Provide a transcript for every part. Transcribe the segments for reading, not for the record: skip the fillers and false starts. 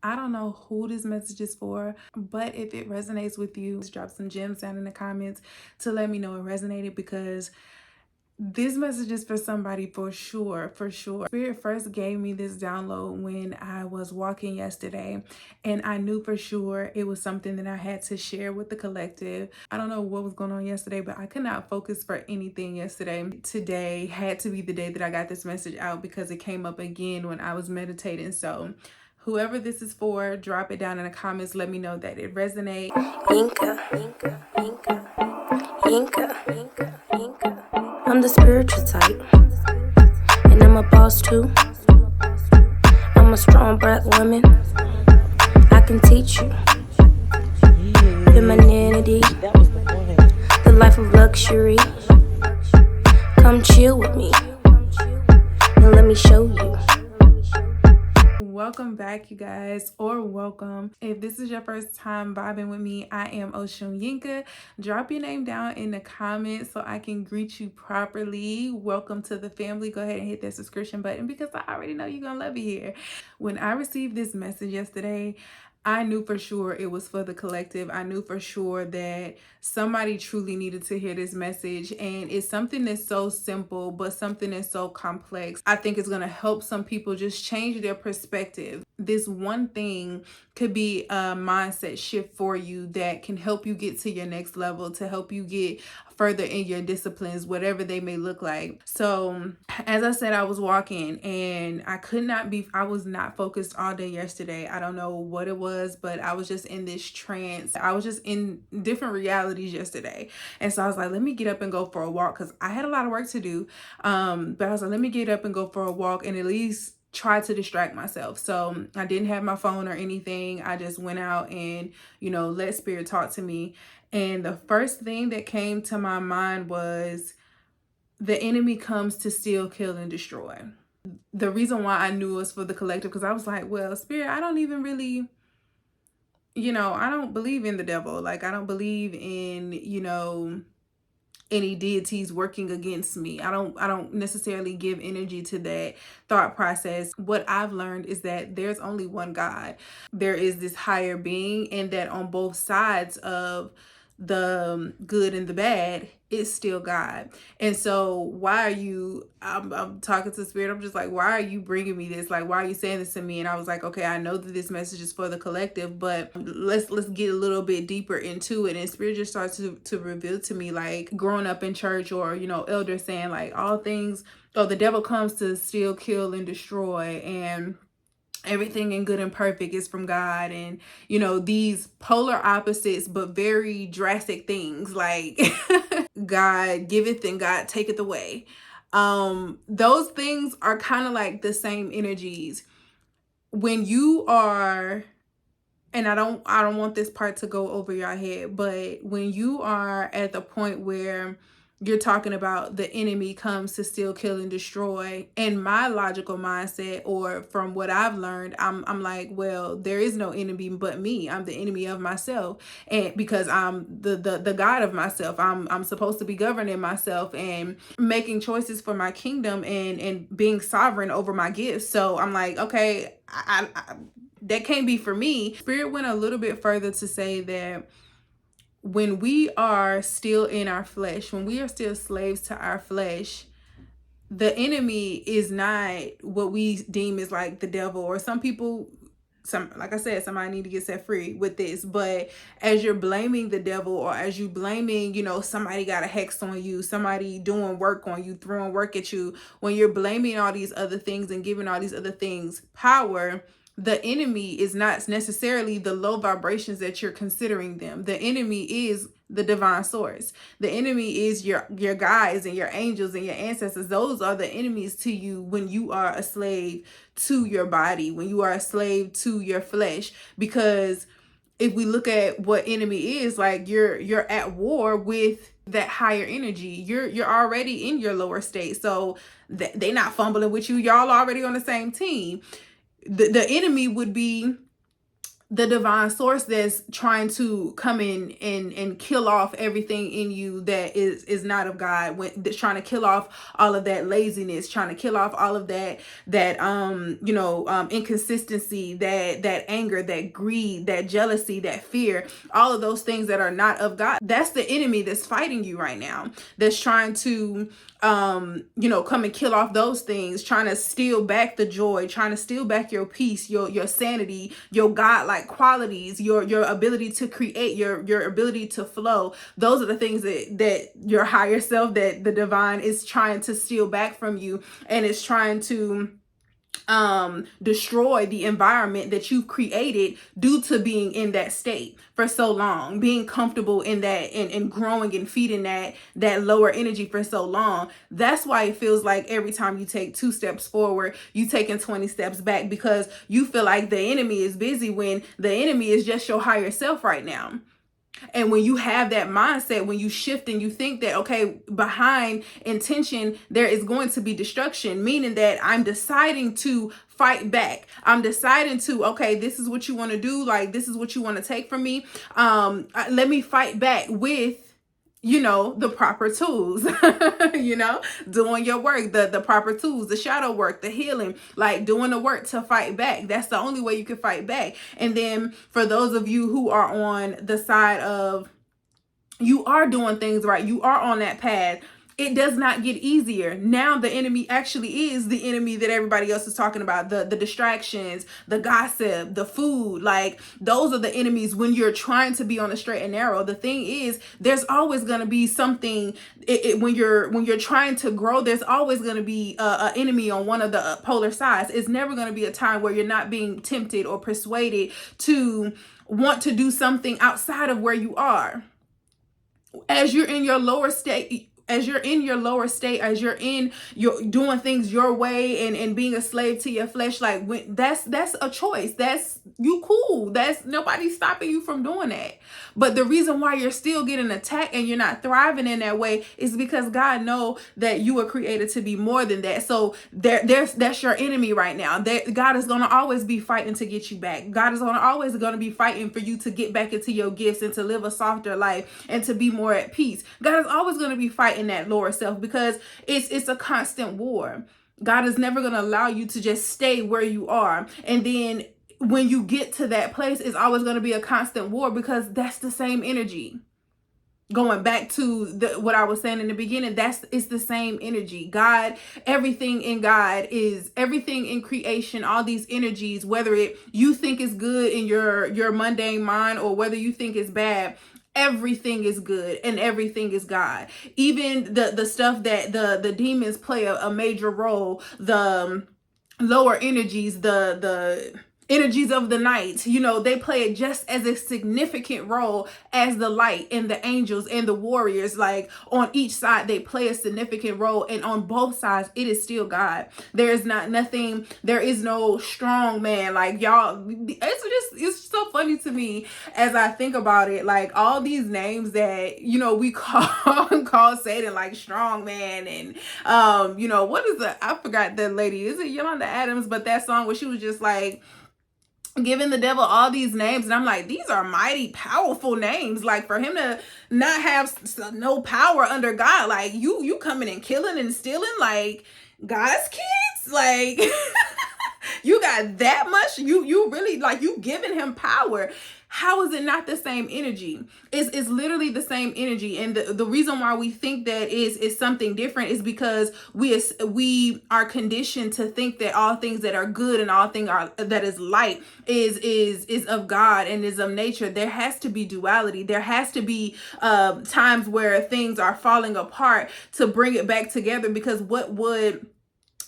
I don't know who this message is for, but if it resonates with you, just drop some gems down in the comments to let me know it resonated, because this message is for somebody for sure, for sure. Spirit first gave me this download when I was walking yesterday, and I knew for sure it was something that I had to share with the collective. I don't know what was going on yesterday, but I could not focus for anything yesterday. Today had to be the day that I got this message out because it came up again when I was meditating. So whoever this is for, drop it down in the comments. Let me know that it resonates. Yinka. I'm the spiritual type, and I'm a boss too. I'm a strong black woman. I can teach you femininity, the life of luxury. Come chill with me, and let me show you. Welcome back, you guys, or welcome. If this is your first time vibing with me, I am Oshun Yinka. Drop your name down in the comments so I can greet you properly. Welcome to the family. Go ahead and hit that subscription button because I already know you're gonna love it here. When I received this message yesterday, I knew for sure it was for the collective. I knew for sure that somebody truly needed to hear this message. And it's something that's so simple, but something that's so complex. I think it's going to help some people just change their perspective. This one thing could be a mindset shift for you that can help you get to your next level, to help you get further in your disciplines, whatever they may look like. So as I said, I was walking and I was not focused all day yesterday. I don't know what it was, but I was just in this trance. I was just in different realities yesterday. And so I was like, let me get up and go for a walk because I had a lot of work to do. But I was like, let me get up and go for a walk and at least try to distract myself. So I didn't have my phone or anything. I just went out and, let spirit talk to me. And the first thing that came to my mind was the enemy comes to steal, kill, and destroy. The reason why I knew it was for the collective, because I was like, well, spirit, I don't even really, I don't believe in the devil. Like, I don't believe in, any deities working against me. I don't necessarily give energy to that thought process. What I've learned is that there's only one God. There is this higher being, and that on both sides of the good and the bad, it's still God. And so why are you, I'm talking to spirit, I'm just like, why are you bringing me this? Like, why are you saying this to me? And I was like, okay, I know that this message is for the collective, but let's get a little bit deeper into it. And spirit just starts to reveal to me, like, growing up in church, or elders saying like all things, the devil comes to steal, kill, and destroy, and everything in good and perfect is from God. And these polar opposites but very drastic things, like God giveth and God taketh away. Those things are kind of like the same energies. When you are, and I don't want this part to go over your head, but when you are at the point where you're talking about the enemy comes to steal, kill, and destroy, in my logical mindset, or from what I've learned, I'm like, well, there is no enemy but me. I'm the enemy of myself, and because I'm the God of myself, I'm supposed to be governing myself and making choices for my kingdom and being sovereign over my gifts. So I'm like, okay, I that can't be for me. Spirit went a little bit further to say that when we are still in our flesh, when we are still slaves to our flesh, the enemy is not what we deem as like the devil, or some people, like I said, somebody need to get set free with this. But as you're blaming the devil, or as you blaming, somebody got a hex on you, somebody doing work on you, throwing work at you, when you're blaming all these other things and giving all these other things power, the enemy is not necessarily the low vibrations that you're considering them. The enemy is the divine source. The enemy is your guides and your angels and your ancestors. Those are the enemies to you when you are a slave to your body, when you are a slave to your flesh. Because if we look at what enemy is, like, you're at war with that higher energy. You're already in your lower state, so they're not fumbling with you. Y'all already on the same team. The enemy would be the divine source that's trying to come in and kill off everything in you that is not of God, when that's trying to kill off all of that laziness, trying to kill off all of that inconsistency, that anger, that greed, that jealousy, that fear, all of those things that are not of God. That's the enemy that's fighting you right now, that's trying to come and kill off those things, trying to steal back the joy, trying to steal back your peace, your sanity, your godlike qualities, your ability to create, your ability to flow. Those are the things that your higher self, that the divine is trying to steal back from you, and it's trying to destroy the environment that you've created due to being in that state for so long, being comfortable in that, and growing and feeding that lower energy for so long. That's why it feels like every time you take 2 steps forward, you taking 20 steps back, because you feel like the enemy is busy when the enemy is just your higher self right now. And when you have that mindset, when you shift and you think that, okay, behind intention, there is going to be destruction, meaning that I'm deciding to fight back. I'm deciding to, okay, this is what you want to do. Like, this is what you want to take from me. Let me fight back with, the proper tools, doing your work, the proper tools, the shadow work, the healing, like doing the work to fight back. That's the only way you can fight back. And then for those of you who are on the side of, you are doing things right, you are on that path, it does not get easier. Now the enemy actually is the enemy that everybody else is talking about. The distractions, the gossip, the food, like those are the enemies when you're trying to be on the straight and narrow. The thing is, there's always going to be something when you're trying to grow. There's always going to be an enemy on one of the polar sides. It's never going to be a time where you're not being tempted or persuaded to want to do something outside of where you are. As you're in your lower state, as you're in your doing things your way, and being a slave to your flesh, like that's a choice. That's you cool. That's nobody's stopping you from doing that. But the reason why you're still getting attacked and you're not thriving in that way is because God knows that you were created to be more than that. So that's your enemy right now. God is going to always be fighting to get you back. God is always going to be fighting for you to get back into your gifts and to live a softer life and to be more at peace. God is always going to be fighting that lower self, because it's a constant war. God is never going to allow you to just stay where you are. And then when you get to that place, it's always going to be a constant war, because that's the same energy. Going back to what I was saying in the beginning, it's the same energy. God, everything in God is everything in creation, all these energies, whether you think is good in your mundane mind or whether you think it's bad, everything is good and everything is God. Even the stuff that the demons play a major role, the lower energies, the energies of the night, they play just as a significant role as the light and the angels and the warriors. Like on each side, they play a significant role, and on both sides, it is still God. There is no strong man. Like y'all, it's so funny to me as I think about it. Like all these names that, we call Satan, like strong man, and what is I forgot that lady, is it Yolanda Adams? But that song where she was just like giving the devil all these names, and I'm like, these are mighty powerful names. Like for him to not have no power under God, like you coming and killing and stealing like God's kids, like you got that much, you really, like, you giving him power. How is it not the same energy? It's literally the same energy. And the reason why we think that is something different is because we are conditioned to think that all things that are good and all things that is light is of God and is of nature. There has to be duality. There has to be times where things are falling apart to bring it back together, because what would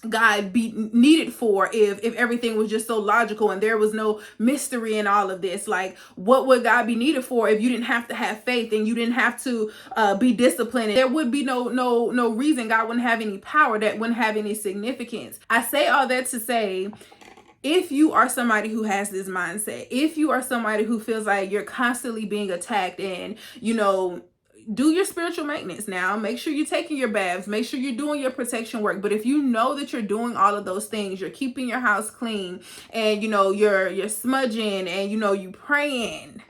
God be needed for if everything was just so logical and there was no mystery in all of this? Like, what would God be needed for if you didn't have to have faith and you didn't have to be disciplined? There would be no reason. God wouldn't have any power. That wouldn't have any significance. I say all that to say, if you are somebody who has this mindset, if you are somebody who feels like you're constantly being attacked and do your spiritual maintenance now. Make sure you're taking your baths. Make sure you're doing your protection work. But if you know that you're doing all of those things, you're keeping your house clean, and you're smudging, and you praying.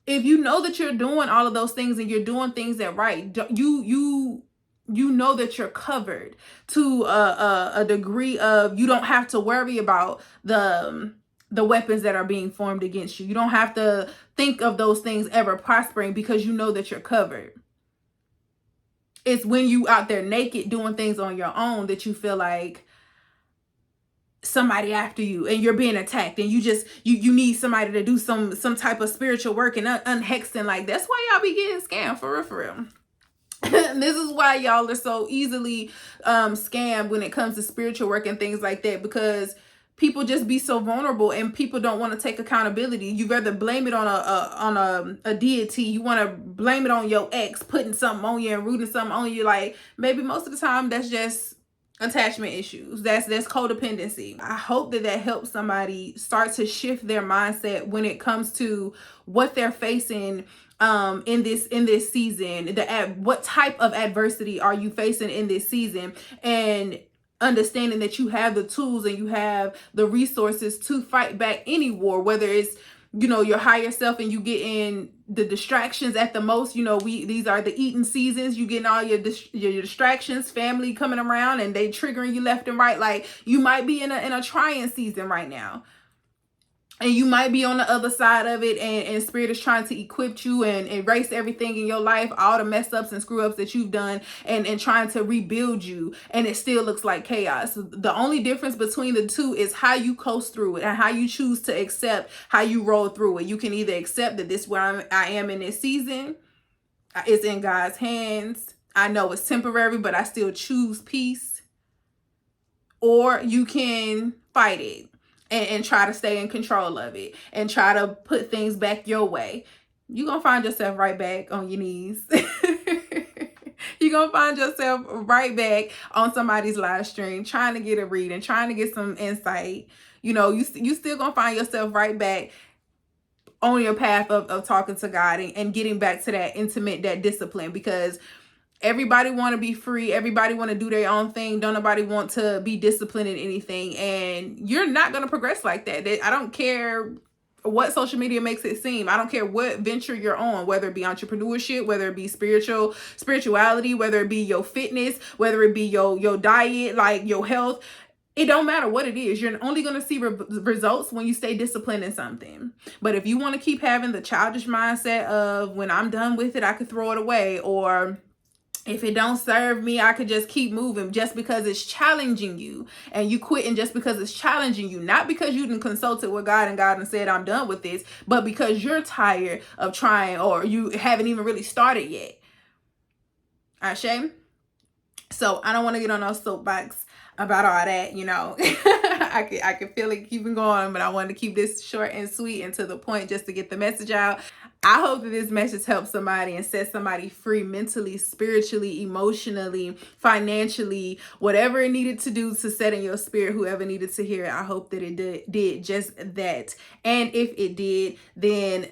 If you know that you're doing all of those things and you're doing things that right, you know that you're covered to a degree of, you don't have to worry about the weapons that are being formed against you. You don't have to think of those things ever prospering, because you know that you're covered. It's when you out there naked doing things on your own that you feel like somebody after you and you're being attacked, and you need somebody to do some type of spiritual work and unhexing. Like, that's why y'all be getting scammed, for real. This is why y'all are so easily scammed when it comes to spiritual work and things like that, because people just be so vulnerable and people don't want to take accountability. You rather blame it on a deity. You want to blame it on your ex putting something on you and rooting something on you. Like, maybe most of the time that's just attachment issues. That's codependency. I hope that helps somebody start to shift their mindset when it comes to what they're facing in this season. What type of adversity are you facing in this season, and understanding that you have the tools and you have the resources to fight back any war, whether it's your higher self and you get in the distractions at the most. These are the eating seasons. You getting all your distractions, family coming around and they triggering you left and right. Like, you might be in a trying season right now, and you might be on the other side of it, and Spirit is trying to equip you and erase everything in your life, all the mess ups and screw ups that you've done, and trying to rebuild you, and it still looks like chaos. The only difference between the two is how you coast through it and how you choose to accept how you roll through it. You can either accept that this is where I am in this season. It's in God's hands. I know it's temporary, but I still choose peace. Or you can fight it and try to stay in control of it and try to put things back your way. You're going to find yourself right back on your knees. You're going to find yourself right back on somebody's live stream trying to get a read and trying to get some insight. You still going to find yourself right back on your path of talking to God and getting back to that intimate, that discipline, because everybody want to be free. Everybody want to do their own thing. Don't nobody want to be disciplined in anything. And you're not going to progress like that. I don't care what social media makes it seem. I don't care what venture you're on, whether it be entrepreneurship, whether it be spirituality, whether it be your fitness, whether it be your diet, like your health. It don't matter what it is. You're only going to see results when you stay disciplined in something. But if you want to keep having the childish mindset of, when I'm done with it, I could throw it away, or if it don't serve me, I could just keep moving, just because it's challenging you, and you quitting just because it's challenging you, not because you didn't consulted with God and said, I'm done with this, but because you're tired of trying, or you haven't even really started yet. Ashe? So I don't want to get on no soapbox about all that, I could feel it keeping going, but I wanted to keep this short and sweet and to the point, just to get the message out. I hope that this message helps somebody and set somebody free mentally, spiritually, emotionally, financially, whatever it needed to do to set in your spirit. Whoever needed to hear it, I hope that it did just that. And if it did, then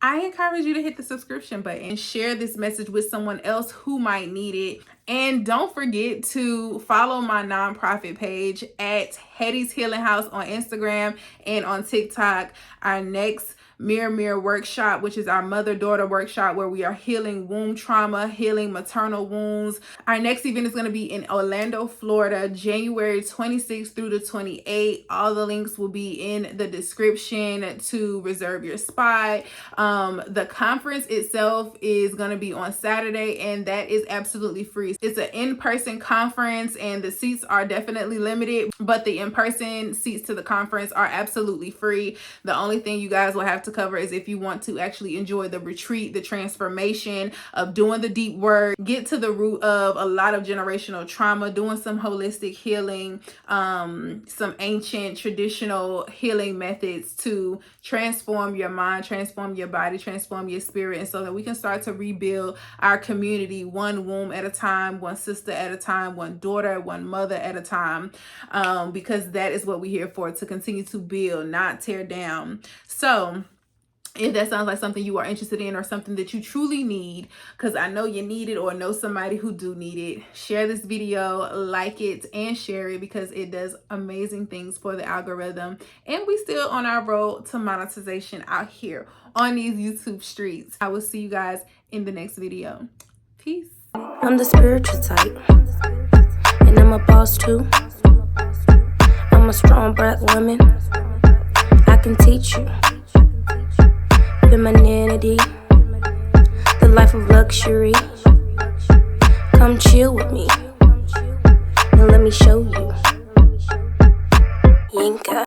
I encourage you to hit the subscription button and share this message with someone else who might need it. And don't forget to follow my nonprofit page at Hetties Healing House on Instagram and on TikTok. Our next Mirror workshop, which is our mother-daughter workshop, where we are healing womb trauma, healing maternal wounds. Our next event is going to be in Orlando, Florida, January 26th through the 28th. All the links will be in the description to reserve your spot. The conference itself is going to be on Saturday, and that is absolutely free. It's an in-person conference, and the seats are definitely limited, but the in-person seats to the conference are absolutely free. The only thing you guys will have to cover is if you want to actually enjoy the retreat, the transformation of doing the deep work, get to the root of a lot of generational trauma, doing some holistic healing, some ancient traditional healing methods to transform your mind, transform your body, transform your spirit, and so that we can start to rebuild our community one womb at a time, time, one sister at a time, one daughter, one mother at a time, because that is what we're here for, to continue to build, not tear down. So if that sounds like something you are interested in or something that you truly need, because I know you need it or know somebody who do need it, share this video, like it, and share it, because it does amazing things for the algorithm. And we still on our road to monetization out here on these YouTube streets. I will see you guys in the next video. Peace. I'm the spiritual type, and I'm a boss too. I'm a strong black woman. I can teach you femininity, the life of luxury. Come chill with me and let me show you. Yinka.